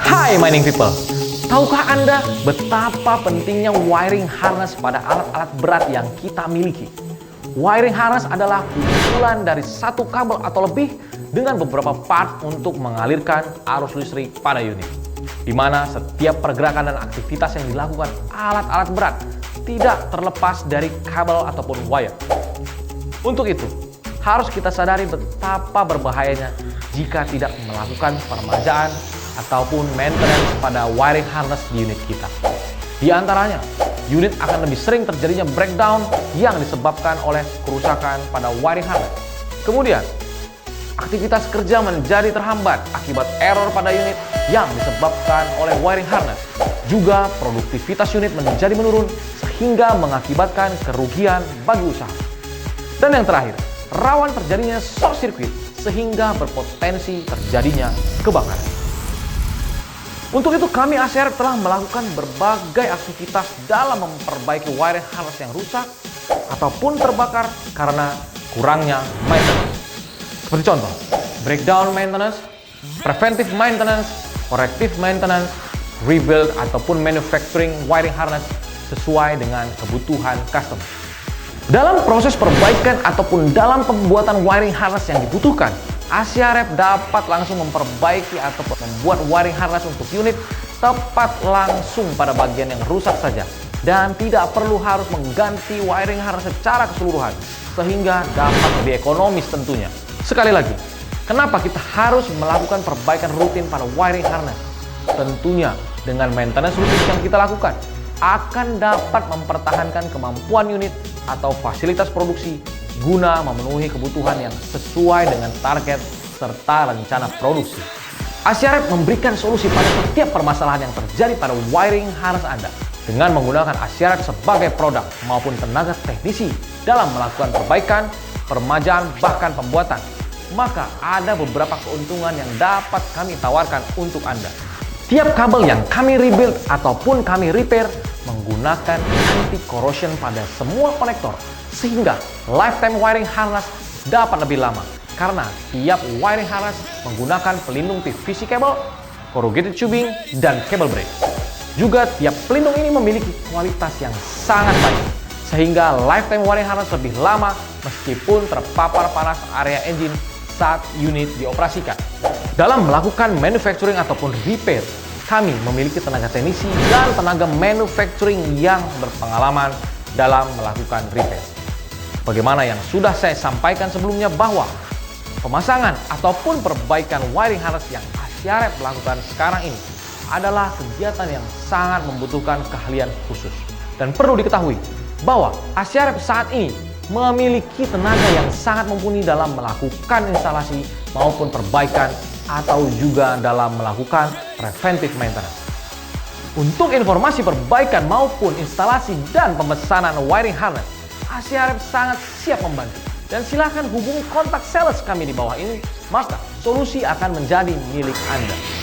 Hai mining people, tahukah Anda betapa pentingnya wiring harness pada alat-alat berat yang kita miliki? Wiring harness adalah kumpulan dari satu kabel atau lebih dengan beberapa part untuk mengalirkan arus listrik pada unit, di mana setiap pergerakan dan aktivitas yang dilakukan alat-alat berat tidak terlepas dari kabel ataupun wire. Untuk itu, harus kita sadari betapa berbahayanya jika tidak melakukan permajaan ataupun maintenance pada wiring harness di unit kita. Di antaranya, unit akan lebih sering terjadinya breakdown yang disebabkan oleh kerusakan pada wiring harness. Kemudian, aktivitas kerja menjadi terhambat akibat error pada unit yang disebabkan oleh wiring harness. Juga produktivitas unit menjadi menurun sehingga mengakibatkan kerugian bagi usaha. Dan yang terakhir, rawan terjadinya short circuit sehingga berpotensi terjadinya kebakaran. Untuk itu kami Asiarep telah melakukan berbagai aktivitas dalam memperbaiki wiring harness yang rusak ataupun terbakar karena kurangnya maintenance. Seperti contoh, breakdown maintenance, preventive maintenance, corrective maintenance, rebuild ataupun manufacturing wiring harness sesuai dengan kebutuhan customer. Dalam proses perbaikan ataupun dalam pembuatan wiring harness yang dibutuhkan, Asiarep dapat langsung memperbaiki ataupun membuat wiring harness untuk unit tepat langsung pada bagian yang rusak saja dan tidak perlu harus mengganti wiring harness secara keseluruhan sehingga dapat lebih ekonomis tentunya. Sekali lagi, kenapa kita harus melakukan perbaikan rutin pada wiring harness? Tentunya dengan maintenance rutin yang kita lakukan akan dapat mempertahankan kemampuan unit atau fasilitas produksi guna memenuhi kebutuhan yang sesuai dengan target serta rencana produksi. Asiarep memberikan solusi pada setiap permasalahan yang terjadi pada wiring harness Anda dengan menggunakan Asiarep sebagai produk maupun tenaga teknisi dalam melakukan perbaikan, permajaan, bahkan pembuatan. Maka ada beberapa keuntungan yang dapat kami tawarkan untuk Anda. Tiap kabel yang kami rebuild ataupun kami repair menggunakan anti corrosion pada semua konektor sehingga lifetime wiring harness dapat lebih lama karena tiap wiring harness menggunakan pelindung PVC cable, corrugated tubing, dan cable braid. Juga tiap pelindung ini memiliki kualitas yang sangat baik sehingga lifetime wiring harness lebih lama meskipun terpapar panas area engine saat unit dioperasikan. Dalam melakukan manufacturing ataupun repair, kami memiliki tenaga teknisi dan tenaga manufacturing yang berpengalaman dalam melakukan repair. Bagaimana yang sudah saya sampaikan sebelumnya bahwa pemasangan ataupun perbaikan wiring harness yang Asiarep lakukan sekarang ini adalah kegiatan yang sangat membutuhkan keahlian khusus. Dan perlu diketahui bahwa Asiarep saat ini memiliki tenaga yang sangat mumpuni dalam melakukan instalasi maupun perbaikan atau juga dalam melakukan preventive maintenance. Untuk informasi perbaikan maupun instalasi dan pemesanan wiring harness, Asiarep sangat siap membantu. Dan silakan hubungi kontak sales kami di bawah ini, maka solusi akan menjadi milik Anda.